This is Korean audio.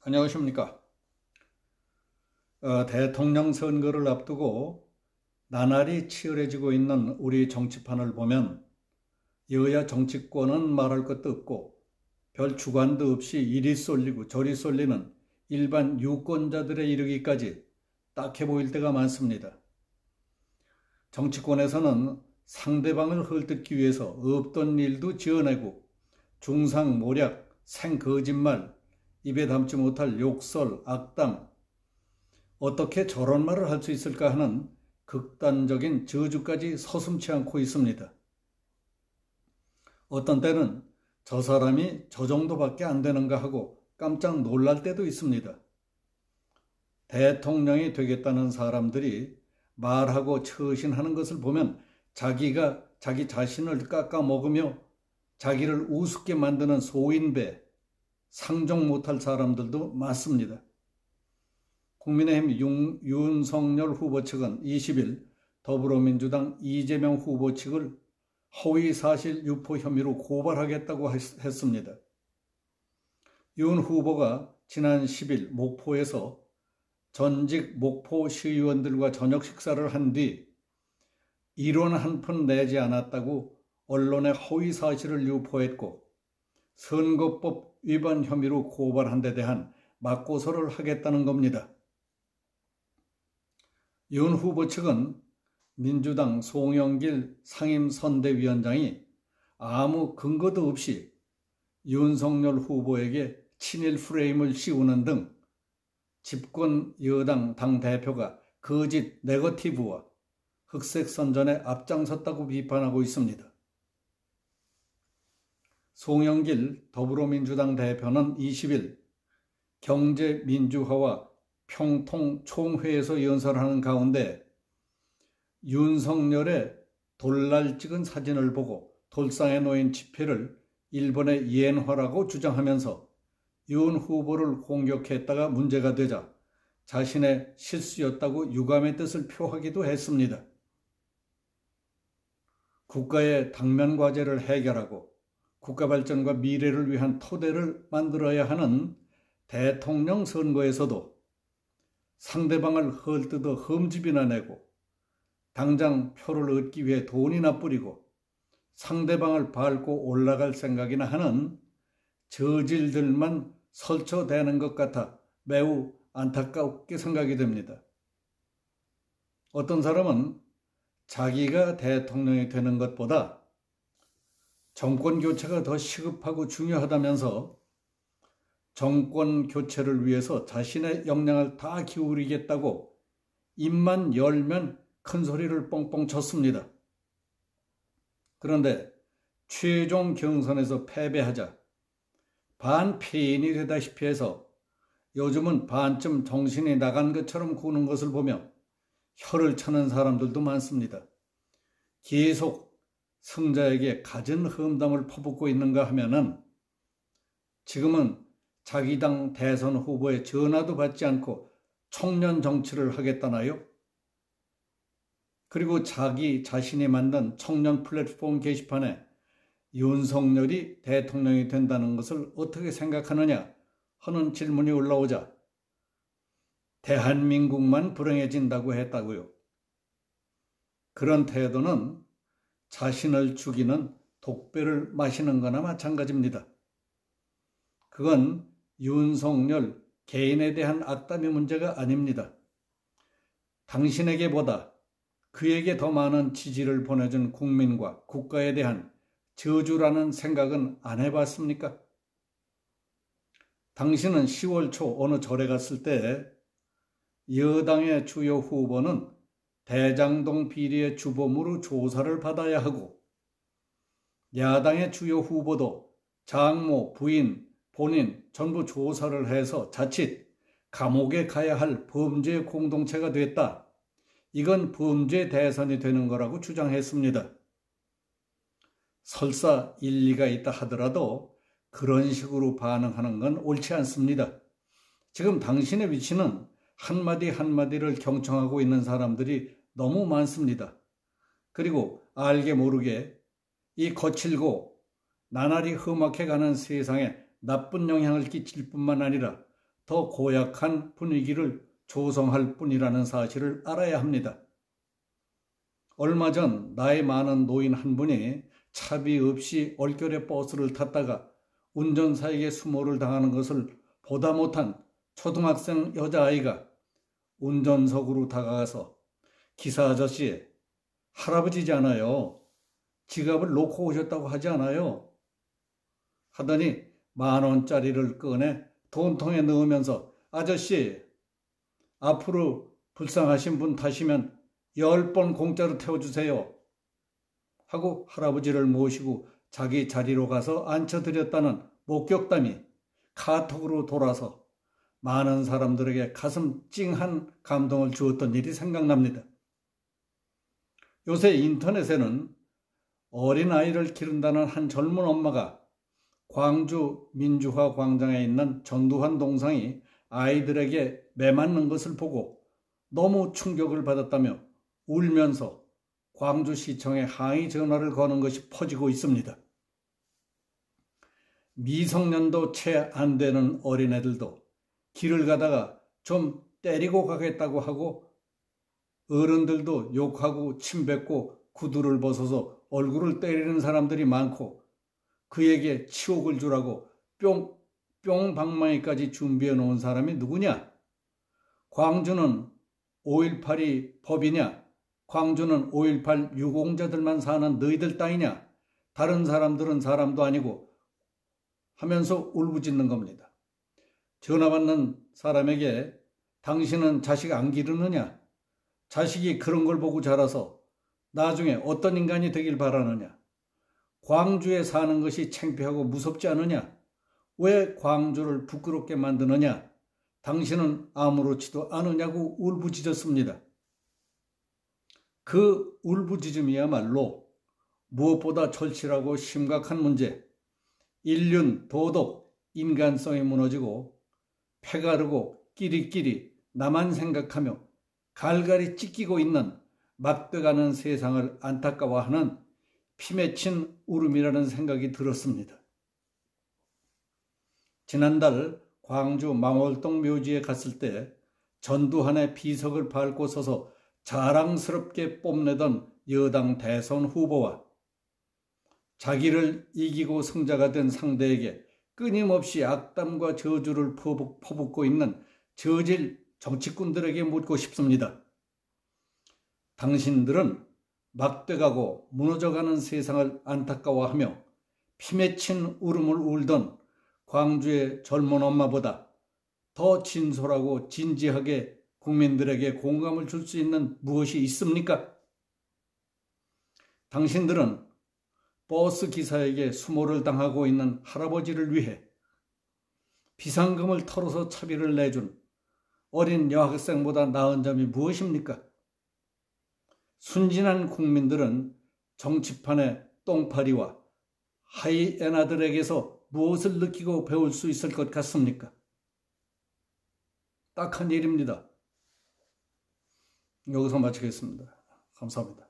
안녕하십니까. 대통령 선거를 앞두고 나날이 치열해지고 있는 우리 정치판을 보면 여야 정치권은 말할 것도 없고 별 주관도 없이 이리 쏠리고 저리 쏠리는 일반 유권자들에 이르기까지 딱해 보일 때가 많습니다. 정치권에서는 상대방을 헐뜯기 위해서 없던 일도 지어내고 중상모략, 생거짓말, 입에 담지 못할 욕설, 악담, 어떻게 저런 말을 할 수 있을까 하는 극단적인 저주까지 서슴지 않고 있습니다. 어떤 때는 저 사람이 저 정도밖에 안 되는가 하고 깜짝 놀랄 때도 있습니다. 대통령이 되겠다는 사람들이 말하고 처신하는 것을 보면 자기가 자기 자신을 깎아먹으며 자기를 우습게 만드는 소인배, 상종 못할 사람들도 많습니다. 국민의힘 윤석열 후보 측은 20일 더불어민주당 이재명 후보 측을 허위사실 유포 혐의로 고발하겠다고 했습니다. 윤 후보가 지난 10일 목포에서 전직 목포 시의원들과 저녁 식사를 한 뒤 이론 한 푼 내지 않았다고 언론에 허위사실을 유포했고 선거법 위반 혐의로 고발한 데 대한 맞고소를 하겠다는 겁니다. 윤 후보 측은 민주당 송영길 상임선대위원장이 아무 근거도 없이 윤석열 후보에게 친일 프레임을 씌우는 등 집권 여당 당대표가 거짓 네거티브와 흑색 선전에 앞장섰다고 비판하고 있습니다. 송영길 더불어민주당 대표는 20일 경제민주화와 평통총회에서 연설하는 가운데 윤석열의 돌날 찍은 사진을 보고 돌상에 놓인 지폐를 일본의 이엔화라고 주장하면서 윤 후보를 공격했다가 문제가 되자 자신의 실수였다고 유감의 뜻을 표하기도 했습니다. 국가의 당면 과제를 해결하고 국가 발전과 미래를 위한 토대를 만들어야 하는 대통령 선거에서도 상대방을 헐뜯어 흠집이나 내고 당장 표를 얻기 위해 돈이나 뿌리고 상대방을 밟고 올라갈 생각이나 하는 저질들만 설쳐대는 것 같아 매우 안타깝게 생각이 됩니다. 어떤 사람은 자기가 대통령이 되는 것보다 정권 교체가 더 시급하고 중요하다면서 정권 교체를 위해서 자신의 역량을 다 기울이겠다고 입만 열면 큰 소리를 뻥뻥 쳤습니다. 그런데 최종 경선에서 패배하자 반패인이 되다시피 해서 요즘은 반쯤 정신이 나간 것처럼 구는 것을 보며 혀를 차는 사람들도 많습니다. 계속 승자에게 갖은 험담을 퍼붓고 있는가 하면은 지금은 자기 당 대선 후보의 전화도 받지 않고 청년 정치를 하겠다나요? 그리고 자기 자신이 만든 청년 플랫폼 게시판에 윤석열이 대통령이 된다는 것을 어떻게 생각하느냐 하는 질문이 올라오자 대한민국만 불행해진다고 했다고요. 그런 태도는 자신을 죽이는 독배를 마시는 거나 마찬가지입니다. 그건 윤석열 개인에 대한 악담의 문제가 아닙니다. 당신에게보다 그에게 더 많은 지지를 보내준 국민과 국가에 대한 저주라는 생각은 안 해봤습니까? 당신은 10월 초 어느 절에 갔을 때 여당의 주요 후보는 대장동 비리의 주범으로 조사를 받아야 하고 야당의 주요 후보도 장모, 부인, 본인 전부 조사를 해서 자칫 감옥에 가야 할 범죄 공동체가 됐다. 이건 범죄 대선이 되는 거라고 주장했습니다. 설사 일리가 있다 하더라도 그런 식으로 반응하는 건 옳지 않습니다. 지금 당신의 위치는 한마디 한마디를 경청하고 있는 사람들이 너무 많습니다. 그리고 알게 모르게 이 거칠고 나날이 험악해가는 세상에 나쁜 영향을 끼칠 뿐만 아니라 더 고약한 분위기를 조성할 뿐이라는 사실을 알아야 합니다. 얼마 전 나이 많은 노인 한 분이 차비 없이 얼결에 버스를 탔다가 운전사에게 수모를 당하는 것을 보다 못한 초등학생 여자아이가 운전석으로 다가가서 기사 아저씨, 할아버지잖아요. 지갑을 놓고 오셨다고 하지 않아요? 하더니 10,000원짜리를 꺼내 돈통에 넣으면서 아저씨, 앞으로 불쌍하신 분 타시면 10번 공짜로 태워주세요. 하고 할아버지를 모시고 자기 자리로 가서 앉혀드렸다는 목격담이 카톡으로 돌아서 많은 사람들에게 가슴 찡한 감동을 주었던 일이 생각납니다. 요새 인터넷에는 어린아이를 기른다는 한 젊은 엄마가 광주 민주화 광장에 있는 전두환 동상이 아이들에게 매맞는 것을 보고 너무 충격을 받았다며 울면서 광주시청에 항의 전화를 거는 것이 퍼지고 있습니다. 미성년도 채 안 되는 어린애들도 길을 가다가 좀 때리고 가겠다고 하고 어른들도 욕하고 침뱉고 구두를 벗어서 얼굴을 때리는 사람들이 많고 그에게 치욕을 주라고 뿅방망이까지 준비해 놓은 사람이 누구냐? 광주는 5.18이 법이냐? 광주는 5.18 유공자들만 사는 너희들 땅이냐? 다른 사람들은 사람도 아니고 하면서 울부짖는 겁니다. 전화 받는 사람에게 당신은 자식 안 기르느냐? 자식이 그런 걸 보고 자라서 나중에 어떤 인간이 되길 바라느냐? 광주에 사는 것이 창피하고 무섭지 않으냐? 왜 광주를 부끄럽게 만드느냐? 당신은 아무렇지도 않으냐고 울부짖었습니다. 그 울부짖음이야말로 무엇보다 절실하고 심각한 문제, 인륜, 도덕, 인간성이 무너지고 패가르고 끼리끼리 나만 생각하며 갈갈이 찢기고 있는 막대가는 세상을 안타까워하는 피맺힌 울음이라는 생각이 들었습니다. 지난달 광주 망월동 묘지에 갔을 때 전두환의 비석을 밟고 서서 자랑스럽게 뽐내던 여당 대선 후보와 자기를 이기고 승자가 된 상대에게 끊임없이 악담과 저주를 퍼붓고 있는 저질 정치꾼들에게 묻고 싶습니다. 당신들은 막대가고 무너져가는 세상을 안타까워하며 피맺힌 울음을 울던 광주의 젊은 엄마보다 더 진솔하고 진지하게 국민들에게 공감을 줄 수 있는 무엇이 있습니까? 당신들은 버스 기사에게 수모를 당하고 있는 할아버지를 위해 비상금을 털어서 차비를 내준 어린 여학생보다 나은 점이 무엇입니까? 순진한 국민들은 정치판의 똥파리와 하이에나들에게서 무엇을 느끼고 배울 수 있을 것 같습니까? 딱한 일입니다. 여기서 마치겠습니다. 감사합니다.